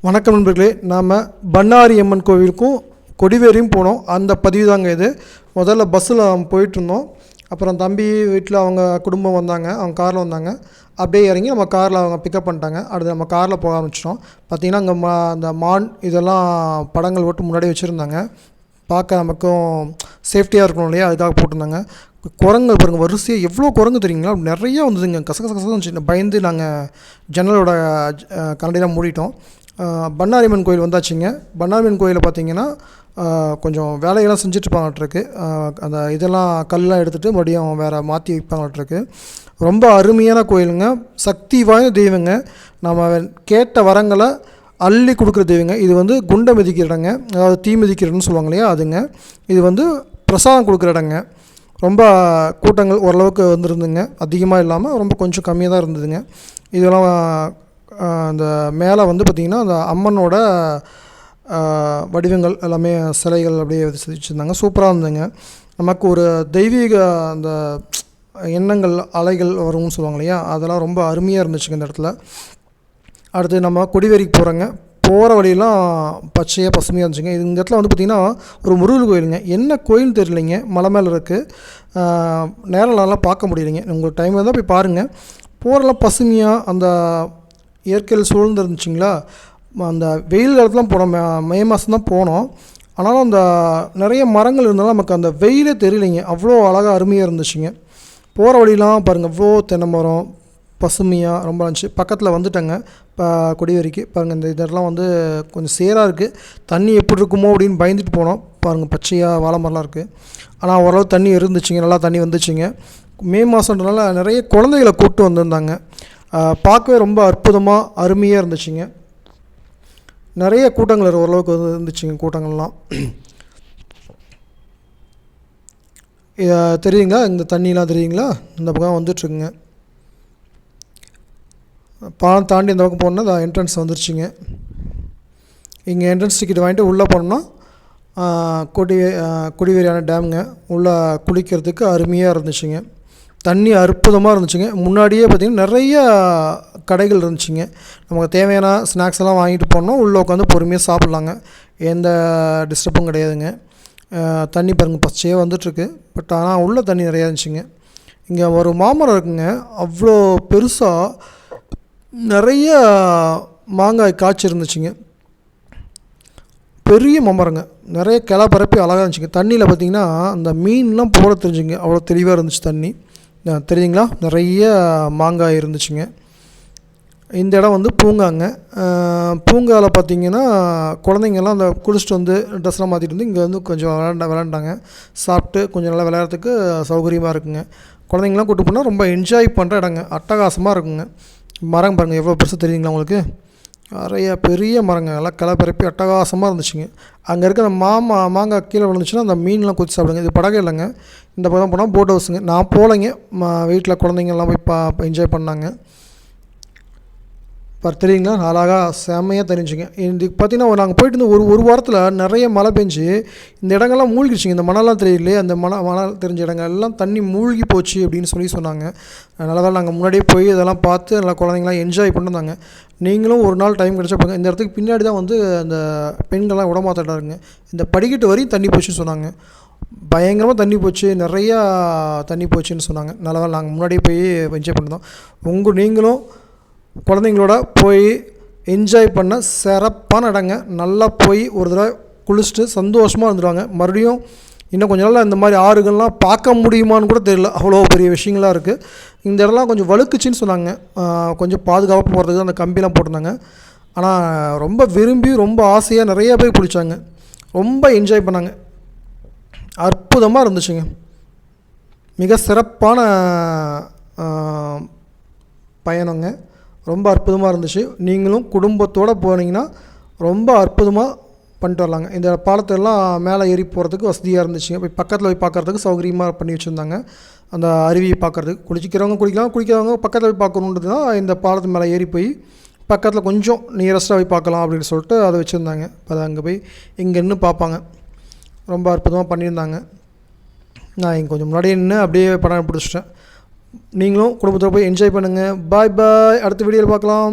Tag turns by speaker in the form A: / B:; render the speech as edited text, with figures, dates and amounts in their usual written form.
A: வணக்கம் நண்பர்களே, நாம் பண்ணாரி அம்மன் கோவிலுக்கும் கொடிவேரியும் போனோம். அந்த பதிவு தாங்க இது. முதல்ல பஸ்ஸில் போயிட்டுருந்தோம். அப்புறம் தம்பி வீட்டில் அவங்க குடும்பம் வந்தாங்க, அவங்க காரில் வந்தாங்க. அப்படியே இறங்கி நம்ம காரில் அவங்க பிக்கப் பண்ணிட்டாங்க. அடுத்து நம்ம காரில் போக ஆரம்பிச்சிட்டோம். பார்த்திங்கன்னா அங்கே அந்த மான் இதெல்லாம் படங்கள் போட்டு முன்னாடி வச்சுருந்தாங்க. பார்க்க நமக்கும் சேஃப்டியாக இருக்கணும் இல்லையா, அதுக்காக போட்டிருந்தாங்க. குரங்கு பாருங்கள், வரிசையாக எவ்வளோ குரங்கு தெரியுங்களா, நிறையா வந்ததுங்க. கசகசன்னு பயந்து நாங்கள் ஜன்னலோட கரண்டிலாம் மூடிட்டோம். பண்ணாரியம்மன் கோயில் வந்தாச்சுங்க. பண்ணாரியம்மன் கோயிலில் பார்த்திங்கன்னா கொஞ்சம் வேலையெல்லாம் செஞ்சிட்ருப்பாங்கட்ருக்கு. அந்த இதெல்லாம் கல்லாம் எடுத்துகிட்டு மறுபடியும் வேறு மாற்றி வைப்பாங்கட்ருக்கு. ரொம்ப அருமையான கோயிலுங்க. சக்தி வாய்ந்த தெய்வங்க. நம்ம கேட்ட வரங்களை அள்ளி கொடுக்குற தெய்வங்க. இது வந்து குண்டை மிதிக்கிற இடங்க, அதாவது தீ மிதிக்கிற இடம்னு சொல்லுவாங்க இல்லையா, அதுங்க. இது வந்து பிரசாதம் கொடுக்குற இடங்க. ரொம்ப கூட்டங்கள் ஓரளவுக்கு வந்துருந்துங்க, அதிகமாக இல்லாமல் ரொம்ப கொஞ்சம் கம்மியாக தான் இருந்ததுங்க. இதெல்லாம் அந்த மேலே வந்து பார்த்திங்கன்னா அந்த அம்மனோட வடிவங்கள் எல்லாமே சிலைகள் அப்படியே வச்சுருந்தாங்க. சூப்பராக இருந்ததுங்க. நமக்கு ஒரு தெய்வீக அந்த எண்ணங்கள் அலைகள் வரும்னு சொல்லுவாங்க இல்லையா, அதெல்லாம் ரொம்ப அருமையாக இருந்துச்சுங்க இந்த இடத்துல. அடுத்து நம்ம கொடிவேரிக்கு போகிறோங்க. போகிற வழியெல்லாம் பச்சையாக பசுமையாக இருந்துச்சுங்க. இந்த இடத்துல வந்து பார்த்திங்கன்னா ஒரு முருகர் கோயிலுங்க. என்ன கோயில் தெரியலைங்க, மலை மேலே இருக்குது. நேரில் நல்லா பார்க்க முடியலைங்க. உங்களுக்கு டைம் இருந்தால் போய் பாருங்கள். போகிறலாம் பசுமையாக அந்த இயற்கையில் சூழ்ந்து இருந்துச்சுங்களா. அந்த வெயில் காலத்துலாம் போனோம், மே மாதம் தான் போனோம். ஆனாலும் அந்த நிறைய மரங்கள் இருந்தாலும் நமக்கு அந்த வெயிலே தெரியலைங்க. அவ்வளோ அழகாக அருமையாக இருந்துச்சுங்க. போகிற வழியெலாம் பாருங்கள், அவ்வளோ தென்னை மரம் பசுமையாக ரொம்ப இருந்துச்சு. பக்கத்தில் வந்துட்டேங்க இப்போ கொடிவேரிக்கு. பாருங்கள், இந்த இதெல்லாம் வந்து கொஞ்சம் சேராக இருக்குது. தண்ணி எப்படி இருக்குமோ அப்படின்னு பயந்துட்டு போனோம். பாருங்கள், பச்சையாக வாழை மரம்லாம் இருக்குது. ஆனால் ஓரளவு தண்ணி இருந்துச்சுங்க, நல்லா தண்ணி வந்துச்சுங்க. மே மாதன்றனால நிறைய குழந்தைகளை கூப்பிட்டு வந்திருந்தாங்க. பார்க்கவே ரொம்ப அற்புதமாக அருமையாக இருந்துச்சுங்க. நிறைய கூட்டங்கள் ஓரளவுக்கு இருந்துச்சுங்க. கூட்டங்கள்லாம் தெரியுங்களா, இந்த தண்ணிலாம் தெரியுங்களா, இந்த பக்கம் வந்துட்டுருக்குங்க. பாலம் தாண்டி இந்த பக்கம் போனோன்னா அந்த என்ட்ரன்ஸ் வந்துருச்சுங்க. இங்கே என்ட்ரன்ஸ் டிக்கெட் வாங்கிட்டு உள்ளே போனோம்னா கொடிவேரியான டேமுங்க. உள்ளே குளிக்கிறதுக்கு அருமையாக இருந்துச்சுங்க. தண்ணி அற்புதமாக இருந்துச்சுங்க. முன்னாடியே பார்த்திங்கன்னா நிறைய கடைகள் இருந்துச்சுங்க. நமக்கு தேவையான ஸ்நாக்ஸ் எல்லாம் வாங்கிட்டு போனோம். உள்ளே உட்காந்து பொறுமையாக சாப்பிட்லாங்க. எந்த டிஸ்டர்பும் கிடையாதுங்க. தண்ணி பாருங்கள் பச்சையாக வந்துட்டுருக்கு. பட் ஆனால் உள்ளே தண்ணி நிறையா இருந்துச்சுங்க. இங்கே ஒரு மாமரம் இருக்குங்க, அவ்வளோ பெருசாக நிறைய மாங்காய் காய்ச்சி இருந்துச்சுங்க. பெரிய மாமரங்க, நிறைய கிளை பரப்பி அழகாக இருந்துச்சுங்க. தண்ணியில் பார்த்திங்கன்னா அந்த மீன்லாம் போட தெரிஞ்சுங்க, அவ்வளோ தெளிவாக இருந்துச்சு தண்ணி. தெரியுங்களா, நிறைய மாங்காய் இருந்துச்சுங்க. இந்த இடம் வந்து பூங்காங்க. பூங்காவில் பார்த்திங்கன்னா குழந்தைங்கள்லாம் அந்த குளிச்சுட்டு வந்து ட்ரெஸ்லாம் மாற்றிட்டு வந்து இங்கே வந்து கொஞ்சம் விளாண்டாங்க. சாப்பிட்டு கொஞ்சம் நல்லா விளையாடுறதுக்கு சௌகரியமாக இருக்குங்க. குழந்தைங்களாம் கூப்பிட்டு போனால் ரொம்ப என்ஜாய் பண்ணுற இடங்க. அட்டகாசமாக இருக்குங்க. மரம் பாருங்கள் எவ்வளோ பெருசாக தெரியுங்களா உங்களுக்கு. நிறைய பெரிய மரங்க, எல்லாம் கிளை பரப்பி அட்டகாசமாக இருந்துச்சுங்க. அங்கே இருக்கிற மாங்காய் கீழே விழுந்துச்சுன்னா அந்த மீன்லாம் கொத்தி சாப்பிடுங்க. இது படகு இல்லைங்க, இந்த பக்கம் போனால் போட் ஹவுஸுங்க. நான் போகலைங்க, வீட்டில் குழந்தைங்கள்லாம் போய் என்ஜாய் பண்ணாங்க. தெரியுங்களா, அழகாக செம்மையாக தெரிஞ்சுங்க. இதுக்கு பார்த்திங்கன்னா நாங்கள் போயிட்டு இருந்த ஒரு வாரத்தில் நிறைய மழை பெஞ்சு இந்த இடங்கள்லாம் மூழ்கிடுச்சிங்க. இந்த மணலாம் தெரியலையே, அந்த மணல் தெரிஞ்ச இடங்கள் எல்லாம் தண்ணி மூழ்கி போச்சு அப்படின்னு சொன்னாங்க. அதனால நாங்கள் முன்னாடியே போய் இதெல்லாம் பார்த்து நல்லா குழந்தைங்களாம் என்ஜாய் பண்ணிருந்தாங்க. நீங்களும் ஒரு நாள் டைம் கிடச்சா போங்க. இந்த இடத்துக்கு பின்னாடி தான் வந்து அந்த பெண்கள்லாம் விடமாட்டாருங்க. இந்த படிக்கட்டு வரையும் தண்ணி போச்சுன்னு சொன்னாங்க. பயங்கரமாக தண்ணி போச்சு, நிறையா தண்ணி போச்சுன்னு சொன்னாங்க. நல்லா நாங்கள் முன்னாடியே போய் என்ஜாய் பண்ணிருந்தோம். நீங்களும் குழந்தைங்களோட போய் என்ஜாய் பண்ண சிறப்பான இடங்க. நல்லா போய் ஒரு தடவை குளிச்சுட்டு சந்தோஷமாக இருந்துடுவாங்க. மறுபடியும் இன்னும் கொஞ்சம் நாள் இந்த மாதிரி ஆறுகள்லாம் பார்க்க முடியுமான்னு கூட தெரியல, அவ்வளோ பெரிய விஷயங்களாக இருக்குது. இந்த இடம்லாம் கொஞ்சம் வழுக்குச்சின்னு சொன்னாங்க. கொஞ்சம் பாதுகாப்பாக போகிறதுக்கு அந்த கம்பிலாம் போட்டிருந்தாங்க. ஆனால் ரொம்ப விரும்பி ரொம்ப ஆசையாக நிறைய பேர் குளித்தாங்க, ரொம்ப என்ஜாய் பண்ணாங்க. அற்புதமாக இருந்துச்சுங்க. மிக சிறப்பான பயணங்க. ரொம்ப அற்புதமாக இருந்துச்சு. நீங்களும் குடும்பத்தோடு போனீங்கன்னா ரொம்ப அற்புதமாக பண்ணிட்டு வரலாங்க. இந்த பாலத்தெல்லாம் மேலே ஏறி போகிறதுக்கு வசதியாக இருந்துச்சுங்க. போய் பக்கத்தில் போய் பார்க்குறதுக்கு சௌகரியமாக பண்ணி வச்சுருந்தாங்க. அந்த அருவியை பார்க்குறதுக்கு குளிக்கிறவங்க குளிக்கலாம், குளிக்கிறவங்க பக்கத்தில் போய் பார்க்கணுன்றது தான் இந்த பாலத்து மேலே ஏறி போய் பக்கத்தில் கொஞ்சம் நியரஸ்ட்டாக போய் பார்க்கலாம் அப்படின்னு சொல்லிட்டு அதை வச்சுருந்தாங்க. அதை அங்கே போய் இங்கே நின்று பார்ப்பாங்க. ரொம்ப அற்புதமாக பண்ணியிருந்தாங்க. நான் இங்கே கொஞ்சம் முன்னாடியே நின்று அப்படியே படம் பிடிச்சிட்டேன். நீங்களும் குடும்பத்தோடு போய் என்ஜாய் பண்ணுங்கள். பாய் பாய். அடுத்த வீடியோவில் பார்க்கலாம்.